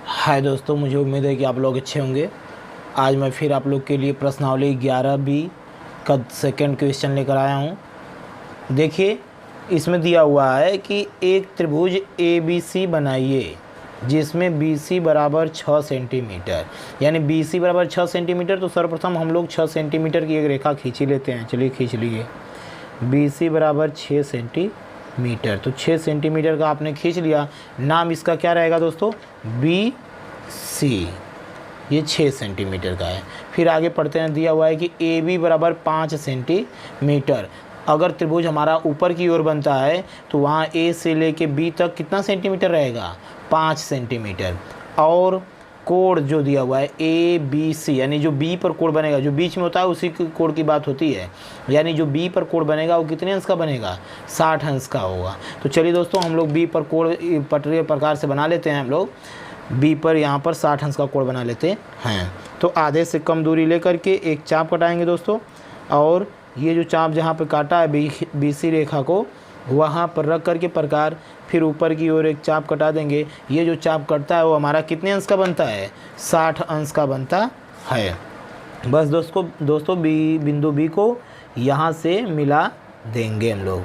हाय दोस्तों, मुझे उम्मीद है कि आप लोग अच्छे होंगे। आज मैं फिर आप लोग के लिए प्रश्नावली 11B का सेकंड क्वेश्चन लेकर आया हूँ। देखिए, इसमें दिया हुआ है कि एक त्रिभुज ABC बनाइए जिसमें BC बराबर 6 सेंटीमीटर, यानी BC बराबर 6 सेंटीमीटर। तो सर्वप्रथम हम लोग 6 सेंटीमीटर की एक रेखा खींच ही लेते हैं। चलिए खींच लिए। BC बराबर 6 सेंटीमीटर, तो 6 सेंटीमीटर का आपने खींच लिया। नाम इसका क्या रहेगा दोस्तों? BC। ये 6 सेंटीमीटर का है। फिर आगे पढ़ते हैं, दिया हुआ है कि AB बराबर 5 सेंटीमीटर। अगर त्रिभुज हमारा ऊपर की ओर बनता है तो वहाँ A से लेके B तक कितना सेंटीमीटर रहेगा? 5 सेंटीमीटर। और कोण जो दिया हुआ है ABC, यानी जो B पर कोण बनेगा, जो बीच में होता है उसी कोण की बात होती है, यानी जो B पर कोण बनेगा वो कितने अंश का बनेगा? 60 अंश का होगा। तो चलिए दोस्तों, हम लोग B पर कोण पटरीय प्रकार से बना लेते हैं। हम लोग B पर यहाँ पर 60 अंश का कोण बना लेते हैं। तो आधे से कम दूरी लेकर के एक चाप कटाएंगे दोस्तों, और ये जो चाप जहाँ पर काटा है BC रेखा को, वहाँ पर रख करके प्रकार फिर ऊपर की ओर एक चाप कटा देंगे। ये जो चाप कटता है वो हमारा कितने अंश का बनता है? 60 अंश का बनता है। बस दोस्तों बिंदु B को यहाँ से मिला देंगे हम लोग।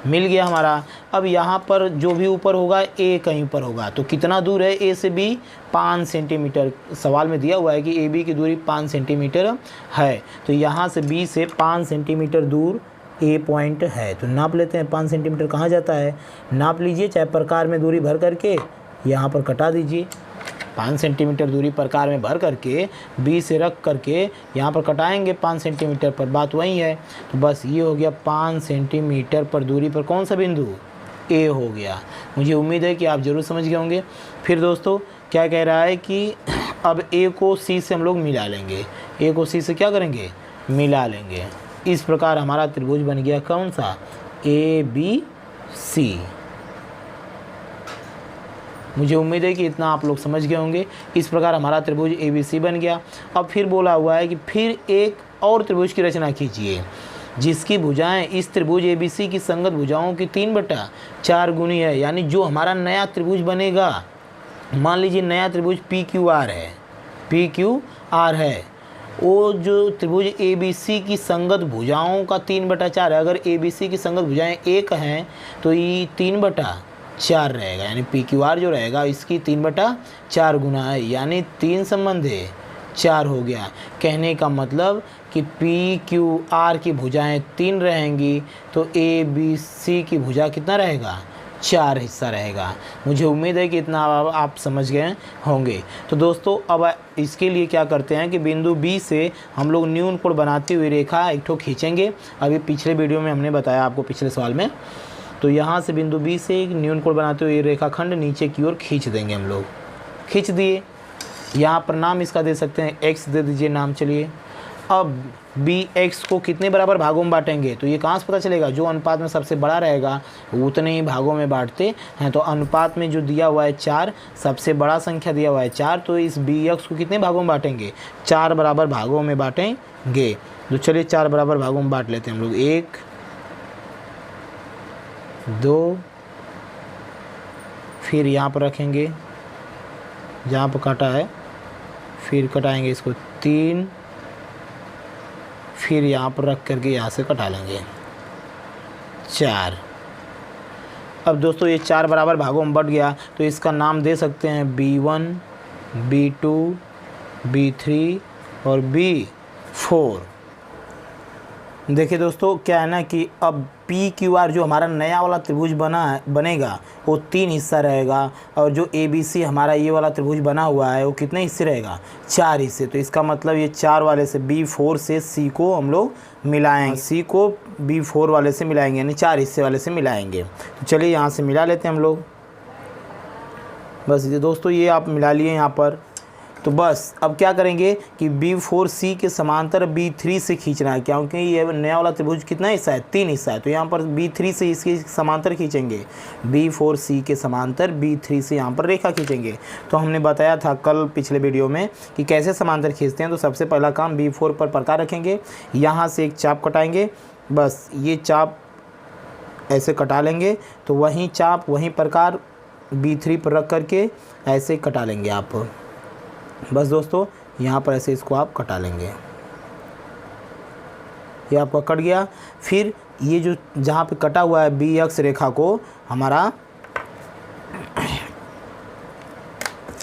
मिल गया हमारा। अब यहाँ पर जो भी ऊपर होगा A कहीं पर होगा, तो कितना दूर है A से B? 5 सेंटीमीटर। सवाल में दिया हुआ है कि AB की दूरी 5 सेंटीमीटर है, तो यहाँ से B से 5 सेंटीमीटर दूर A पॉइंट है। तो नाप लेते हैं 5 सेंटीमीटर कहाँ जाता है, नाप लीजिए। चाहे प्रकार में दूरी भर करके यहाँ पर कटा दीजिए। 5 सेंटीमीटर दूरी प्रकार में भर करके B से रख करके यहाँ पर कटाएंगे 5 सेंटीमीटर पर, बात वही है। तो बस ये हो गया 5 सेंटीमीटर पर दूरी पर कौन सा बिंदु? A हो गया। मुझे उम्मीद है कि आप ज़रूर समझ गए होंगे। फिर दोस्तों क्या कह रहा है कि अब A को C से हम लोग मिला लेंगे। A को C से क्या करेंगे? मिला लेंगे। इस प्रकार हमारा त्रिभुज बन गया कौन सा? ABC। मुझे उम्मीद है कि इतना आप लोग समझ गए होंगे। इस प्रकार हमारा त्रिभुज ABC बन गया। अब फिर बोला हुआ है कि फिर एक और त्रिभुज की रचना कीजिए जिसकी भुजाएं इस त्रिभुज ABC की संगत भुजाओं की 3/4 गुनी है। यानी जो हमारा नया त्रिभुज बनेगा, मान लीजिए नया त्रिभुज PQR है, PQR है, वो जो त्रिभुज ABC की संगत भुजाओं का 3/4 है। अगर ABC की संगत भुजाएं 1 हैं तो ये 3/4 रहेगा, यानी PQR जो रहेगा इसकी 3/4 गुना है, यानी 3 संबंध 4 हो गया। कहने का मतलब कि PQR की भुजाएं 3 रहेंगी तो ABC की भुजा कितना रहेगा? 4 हिस्सा रहेगा। मुझे उम्मीद है कि इतना आप समझ गए होंगे। तो दोस्तों अब इसके लिए क्या करते हैं कि बिंदु B से हम लोग न्यून कोण बनाती हुई रेखा एक ठो खींचेंगे। अभी पिछले वीडियो में हमने बताया आपको, पिछले सवाल में। तो यहाँ से बिंदु B से एक न्यून कोण बनाते हुए रेखाखंड नीचे की ओर खींच देंगे हम लोग। खींच दिए। यहाँ पर नाम इसका दे सकते हैं, X दे दीजिए नाम। चलिए अब BX को कितने बराबर भागों में बांटेंगे? तो ये कहाँ से पता चलेगा? जो अनुपात में सबसे बड़ा रहेगा उतने ही भागों में बांटते हैं। तो अनुपात में जो दिया हुआ है 4, सबसे बड़ा संख्या दिया हुआ है 4, तो इस BX को कितने भागों में बांटेंगे? 4 बराबर भागों में बांटेंगे। तो चलिए 4 बराबर भागों में बांट लेते हैं हम लोग। 1 2, फिर यहाँ पर रखेंगे जहाँ पर काटा है, फिर कटाएंगे इसको 3, फिर यहाँ पर रख करके यहाँ से कटा लेंगे 4। अब दोस्तों ये 4 बराबर भागों में बट गया, तो इसका नाम दे सकते हैं B1, B2, B3 और B4। देखिए दोस्तों क्या है ना कि अब PQR जो हमारा नया वाला त्रिभुज बनेगा वो 3 हिस्सा रहेगा, और जो ABC हमारा ये वाला त्रिभुज बना हुआ है वो कितने हिस्से रहेगा? 4 हिस्से। तो इसका मतलब ये 4 वाले से B4 से C को हम लोग मिलाएंगे, C को B4 वाले से मिलाएंगे, यानी 4 हिस्से वाले से मिलाएंगे। तो चलिए यहाँ से मिला लेते हैं हम लोग। बस ये दोस्तों ये आप मिला लिए यहाँ पर। तो बस अब क्या करेंगे कि B4C के समांतर B3 से खींचना है, क्योंकि ये नया वाला त्रिभुज कितना हिस्सा है? 3 हिस्सा है। तो यहाँ पर B3 से इसके समांतर खींचेंगे, B4C के समांतर B3 से यहाँ पर रेखा खींचेंगे। तो हमने बताया था कल पिछले वीडियो में कि कैसे समांतर खींचते हैं। तो सबसे पहला काम B4 पर प्रकार रखेंगे, यहाँ से एक चाप कटाएंगे। बस ये चाप ऐसे कटा लेंगे, तो वहीं चाप वहीं प्रकार B3 पर रख करके ऐसे कटा लेंगे आप। बस दोस्तों यहाँ पर ऐसे इसको आप कटा लेंगे। ये आपका कट गया। फिर ये जो जहाँ पे कटा हुआ है बी एक्स रेखा को हमारा,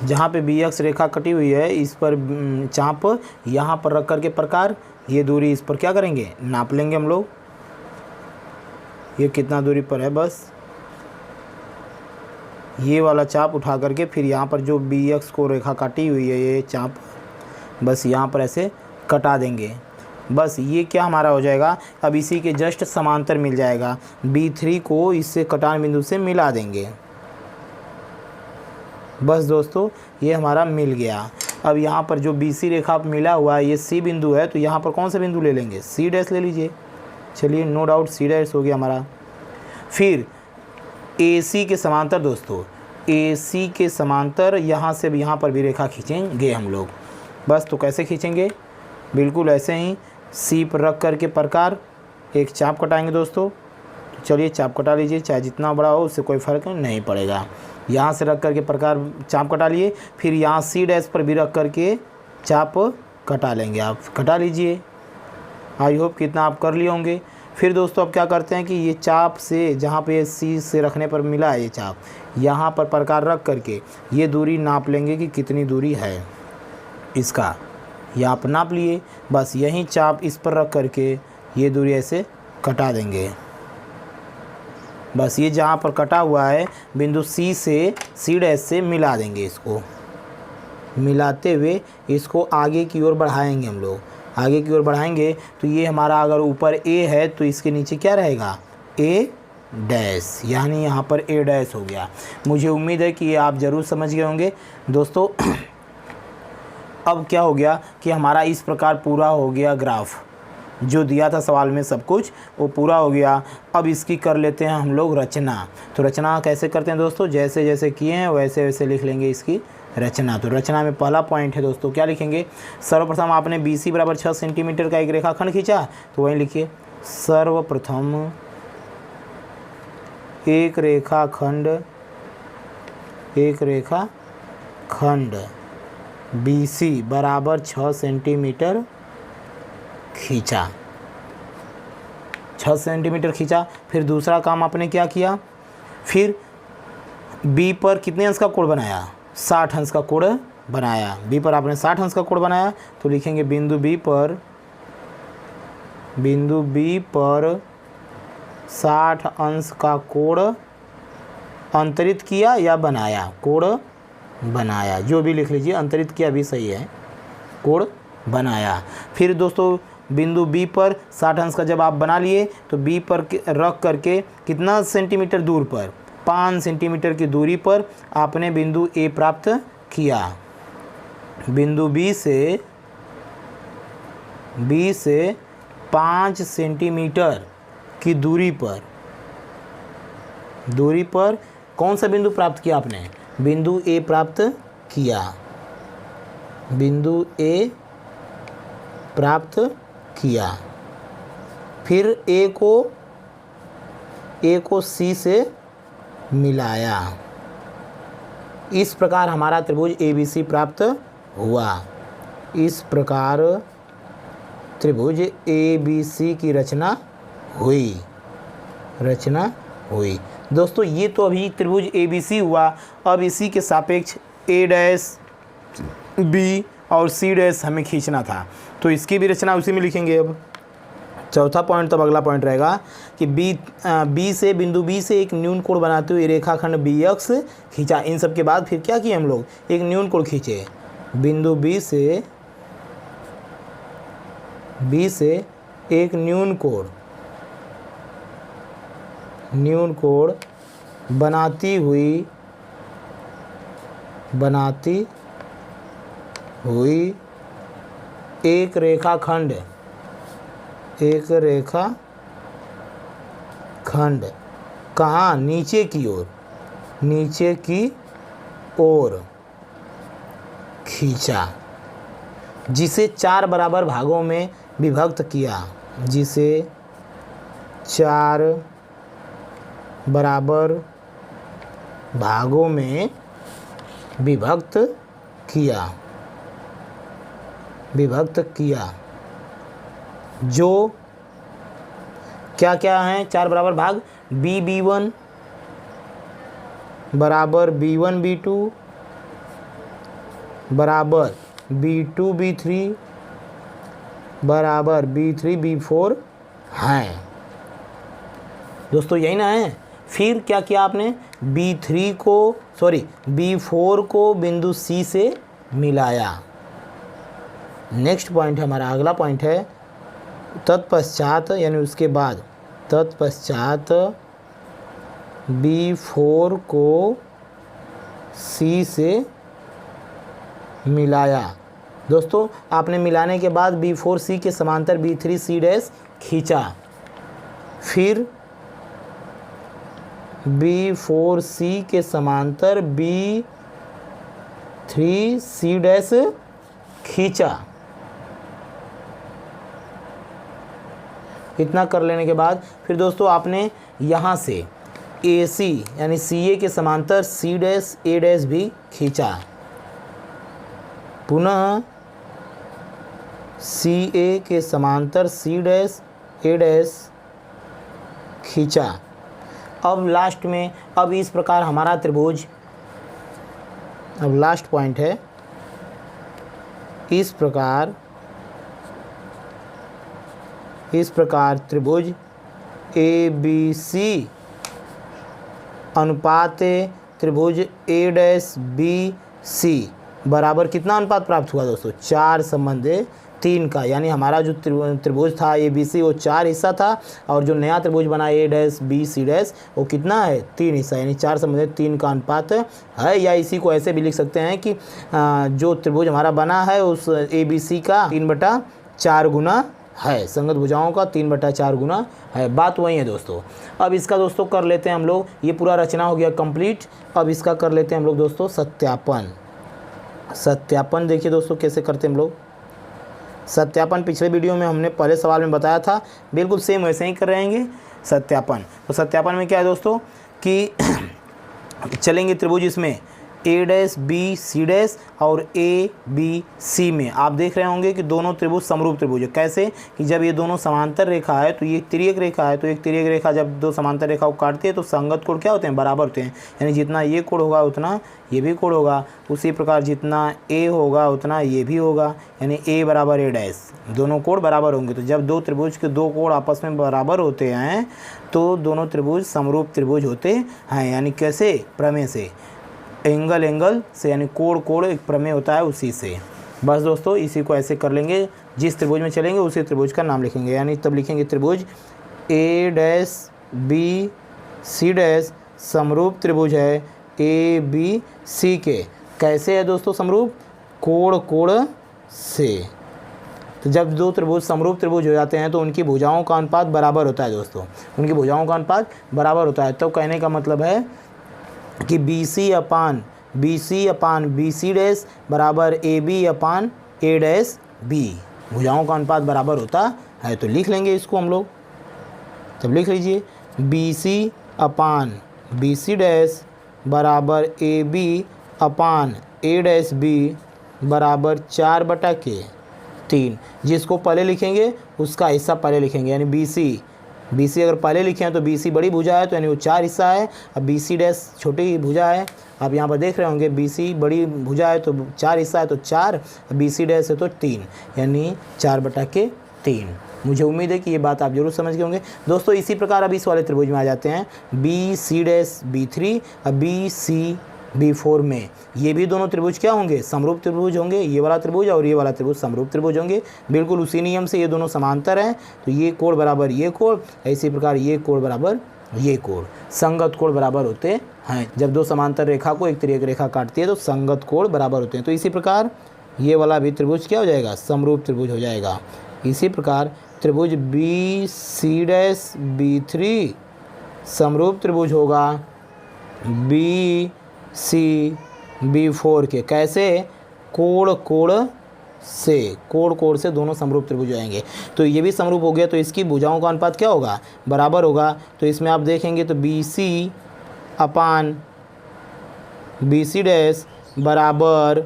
जहाँ पे बी एक्स रेखा कटी हुई है इस पर चाप यहाँ पर रख करके प्रकार ये दूरी इस पर क्या करेंगे, नाप लेंगे हम लोग। ये कितना दूरी पर है, बस ये वाला चाप उठा करके फिर यहाँ पर जो बी एक्स को रेखा काटी हुई है ये चाप, बस यहाँ पर ऐसे कटा देंगे। बस ये क्या हमारा हो जाएगा, अब इसी के जस्ट समांतर मिल जाएगा। B3 को इससे कटान बिंदु से मिला देंगे। बस दोस्तों ये हमारा मिल गया। अब यहाँ पर जो BC रेखा मिला हुआ है ये C बिंदु है, तो यहाँ पर कौन सा बिंदु ले लेंगे, C डैश ले लीजिए। चलिए नो डाउट C डैश हो गया हमारा। फिर AC के समांतर दोस्तों, AC के समांतर यहाँ से यहाँ पर भी रेखा खींचेंगे हम लोग। बस तो कैसे खींचेंगे, बिल्कुल ऐसे ही C पर रख करके प्रकार एक चाप कटाएंगे दोस्तों। तो चलिए चाप कटा लीजिए, चाहे जितना बड़ा हो उससे कोई फ़र्क नहीं पड़ेगा। यहाँ से रख करके प्रकार चाप कटा लिए, फिर यहाँ C डैश पर भी रख करके चाप कटा लेंगे। आप कटा लीजिए, आई होप कितना आप कर लिए होंगे। फिर दोस्तों अब क्या करते हैं कि ये चाप से जहाँ पे C से रखने पर मिला है ये चाप, यहाँ पर प्रकार रख करके ये दूरी नाप लेंगे कि कितनी दूरी है इसका, ये आप नाप लिए। बस यही चाप इस पर रख करके ये दूरी ऐसे कटा देंगे। बस ये जहाँ पर कटा हुआ है बिंदु C से C डैश से मिला देंगे। इसको मिलाते हुए इसको आगे की ओर बढ़ाएंगे हम लोग। आगे की ओर बढ़ाएंगे तो ये हमारा अगर ऊपर A है तो इसके नीचे क्या रहेगा, A डैश, यानी यहाँ पर A डैश हो गया। मुझे उम्मीद है कि ये आप ज़रूर समझ गए होंगे दोस्तों। अब क्या हो गया कि हमारा इस प्रकार पूरा हो गया ग्राफ, जो दिया था सवाल में सब कुछ वो पूरा हो गया। अब इसकी कर लेते हैं हम लोग रचना। तो रचना कैसे करते हैं दोस्तों, जैसे जैसे किए हैं वैसे वैसे लिख लेंगे इसकी रचना। तो रचना में पहला पॉइंट है दोस्तों, क्या लिखेंगे, सर्वप्रथम आपने BC बराबर 6 सेंटीमीटर का एक रेखाखंड खींचा, तो वहीं लिखिए सर्वप्रथम एक रेखाखंड BC बराबर 6 सेंटीमीटर खींचा, 6 सेंटीमीटर खींचा। फिर दूसरा काम आपने क्या किया, फिर B पर कितने अंश का कोण बनाया, 60 अंश का कोण बनाया। B पर आपने 60 अंश का कोण बनाया, तो लिखेंगे बिंदु B पर 60 अंश का कोण अंतरित किया या बनाया, कोण बनाया, जो भी लिख लीजिए, अंतरित किया भी सही है, कोण बनाया। फिर दोस्तों बिंदु B पर 60 अंश का जब आप बना लिए तो B पर रख करके कितना सेंटीमीटर दूर पर, 5 सेंटीमीटर की दूरी पर आपने बिंदु A प्राप्त किया। बिंदु B से 5 सेंटीमीटर की दूरी पर कौन सा बिंदु प्राप्त किया आपने, बिंदु A प्राप्त किया, बिंदु A प्राप्त किया। फिर A को C से मिलाया। इस प्रकार हमारा त्रिभुज ABC प्राप्त हुआ। इस प्रकार त्रिभुज ABC की रचना हुई। दोस्तों ये तो अभी त्रिभुज ABC हुआ। अब इसी के सापेक्ष A डैश B और C डैश हमें खींचना था, तो इसकी भी रचना उसी में लिखेंगे। अब चौथा पॉइंट, तब अगला पॉइंट रहेगा कि बिंदु B से एक न्यून कोण बनाते हुए रेखाखंड BX खींचा। इन सब के बाद फिर क्या किए हम लोग, एक न्यून कोण खींचे। बिंदु B से एक न्यून कोण बनाती हुई एक रेखाखंड कहाँ, नीचे की ओर खींचा, जिसे 4 बराबर भागों में विभक्त किया। जिसे 4 बराबर भागों में विभक्त किया, विभक्त किया। जो क्या क्या हैं, 4 बराबर भाग, B1 बराबर B1 B2 बराबर B2 B3 बराबर B3 B4 हैं। दोस्तों यही ना है। फिर क्या किया आपने, B4 को बिंदु C से मिलाया। नेक्स्ट पॉइंट है हमारा, अगला पॉइंट है तत्पश्चात, यानी उसके बाद, तत्पश्चात B4 को C से मिलाया। दोस्तों आपने मिलाने के बाद B4 C के समांतर B3 C डैश खींचा, फिर B4 C के समांतर B3 C डैश खींचा। इतना कर लेने के बाद फिर दोस्तों आपने यहाँ से AC यानी CA के समांतर C डैश A डैश भी खींचा। पुनः CA के समांतर C डैश A डैश खींचा। अब लास्ट में, अब इस प्रकार हमारा त्रिभुज, अब लास्ट पॉइंट है, इस प्रकार त्रिभुज ABC अनुपात त्रिभुज A डैश BC बराबर कितना अनुपात प्राप्त हुआ दोस्तों, 4 संबंध 3 का। यानी हमारा जो त्रिभुज था ABC वो 4 हिस्सा था, और जो नया त्रिभुज बना A डैश BC डैश वो कितना है, 3 हिस्सा, यानी 4 संबंध 3 का अनुपात है। या इसी को ऐसे भी लिख सकते हैं कि जो त्रिभुज हमारा बना है उस ABC का 3/4 गुना है, संगत भुजाओं का 3/4 गुना है। बात वही है दोस्तों। अब इसका दोस्तों कर लेते हैं हम लोग, ये पूरा रचना हो गया कंप्लीट। अब इसका कर लेते हैं हम लोग दोस्तों सत्यापन। सत्यापन देखिए दोस्तों कैसे करते हैं हम लोग। सत्यापन पिछले वीडियो में हमने पहले सवाल में बताया था, बिल्कुल सेम वैसे ही कर रहेंगे सत्यापन। तो सत्यापन में क्या है दोस्तों कि चलेंगे त्रिभुज इसमें A dash B C dash और A B C में आप देख रहे होंगे कि दोनों त्रिभुज समरूप त्रिभुज है। कैसे कि जब ये दोनों समांतर रेखा है तो ये तिर्यक रेखा है, तो एक तिर्यक रेखा जब दो समांतर रेखा को काटती है तो संगत कोण क्या होते हैं, बराबर होते हैं। यानी जितना ये कोण होगा उतना ये भी कोण होगा, उसी प्रकार जितना A होगा उतना ये भी होगा, यानी A बराबर A डैश, दोनों कोण बराबर होंगे। तो जब दो त्रिभुज के दो कोण आपस में बराबर होते हैं तो दोनों त्रिभुज समरूप त्रिभुज होते हैं। यानी कैसे, प्रमेय से, एंगल से, यानी कोण एक प्रमेय होता है उसी से। बस दोस्तों इसी को ऐसे कर लेंगे, जिस त्रिभुज में चलेंगे उसी त्रिभुज का नाम लिखेंगे। यानी तब लिखेंगे त्रिभुज A dash B C dash समरूप त्रिभुज है A B C के। कैसे है दोस्तों समरूप, कोण से। तो जब दो त्रिभुज समरूप त्रिभुज हो जाते हैं तो उनकी भुजाओं का अनुपात बराबर होता है दोस्तों, उनकी भुजाओं का अनुपात बराबर होता है। तो कहने का मतलब है कि BC अपान BC डैश बराबर AB upon A dash B, भुजाओं का अनुपात बराबर होता है। तो लिख लेंगे इसको हम लोग, तब लिख लीजिए BC अपान BC डैश बराबर AB upon A dash B बराबर 4/3। जिसको पहले लिखेंगे उसका हिस्सा पहले लिखेंगे, यानी BC अगर पहले लिखे हैं तो BC बड़ी भुजा है तो यानी वो 4 हिस्सा है, अब BC डैश छोटी भुजा है। आप यहाँ पर देख रहे होंगे BC बड़ी भुजा है तो 4 हिस्सा है तो 4, BC डैश है तो 3, यानी 4/3। मुझे उम्मीद है कि ये बात आप जरूर समझ गए होंगे दोस्तों। इसी प्रकार अब इस वाले त्रिभुज में आ जाते हैं BC डैश B3 और BC B4 में। ये भी दोनों त्रिभुज क्या होंगे, समरूप त्रिभुज होंगे। ये वाला त्रिभुज और ये वाला त्रिभुज समरूप त्रिभुज होंगे, बिल्कुल उसी नियम से। ये दोनों समांतर हैं तो ये कोण बराबर ये कोण, इसी प्रकार ये कोण बराबर ये कोण, संगत कोण बराबर होते हैं। जब दो समांतर रेखा को एक तिर्यक रेखा काटती है तो संगत कोण बराबर होते हैं। तो इसी प्रकार ये वाला भी त्रिभुज क्या हो जाएगा, समरूप त्रिभुज हो जाएगा। इसी प्रकार त्रिभुज BC डैश B3 समरूप त्रिभुज होगा BC B4 के। कैसे, कोण से दोनों समरूप त्रिभुज आएंगे। तो ये भी समरूप हो गया तो इसकी भुजाओं का अनुपात क्या होगा, बराबर होगा। तो इसमें आप देखेंगे तो BC अपान BC डैश बराबर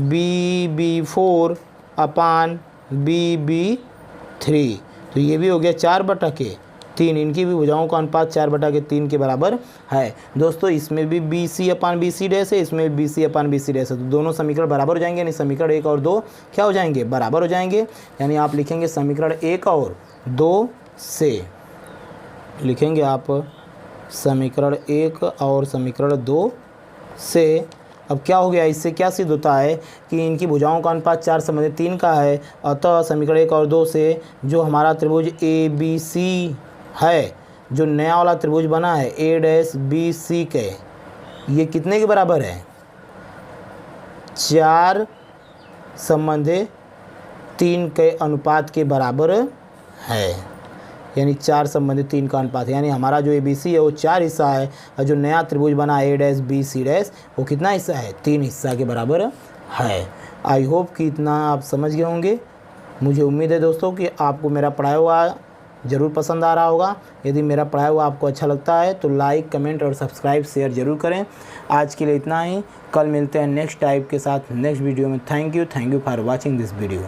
BB4 अपान BB3। तो ये भी हो गया 4/3, इनकी भी भुजाओं का अनुपात 4/3 के बराबर है। दोस्तों इसमें भी BC अपान BC डैश है, इसमें भी BC अपान BC डैश है, तो दोनों समीकरण बराबर हो जाएंगे, यानी समीकरण 1 और 2 क्या हो जाएंगे, बराबर हो जाएंगे। यानी आप लिखेंगे समीकरण 1 और 2 से, लिखेंगे आप समीकरण 1 और समीकरण 2 से। अब क्या हो गया, इससे क्या सिद्ध होता है कि इनकी भुजाओं का अनुपात 4/3 का है। अतः समीकरण 1 और 2 से जो हमारा त्रिभुज ABC है, जो नया वाला त्रिभुज बना है A-BC के, ये कितने के बराबर है, 4/3 के अनुपात के बराबर है। यानी 4/3 का अनुपात है, यानी हमारा जो ABC है वो 4 हिस्सा है, और जो नया त्रिभुज बना A-BC वो कितना हिस्सा है, 3 हिस्सा के बराबर है। आई होप कि इतना आप समझ गए होंगे। मुझे उम्मीद है दोस्तों कि आपको मेरा पढ़ाया हुआ ज़रूर पसंद आ रहा होगा। यदि मेरा पढ़ाया हुआ आपको अच्छा लगता है तो लाइक, कमेंट और सब्सक्राइब, शेयर ज़रूर करें। आज के लिए इतना ही, कल मिलते हैं नेक्स्ट टाइप के साथ नेक्स्ट वीडियो में। Thank you for watching this video.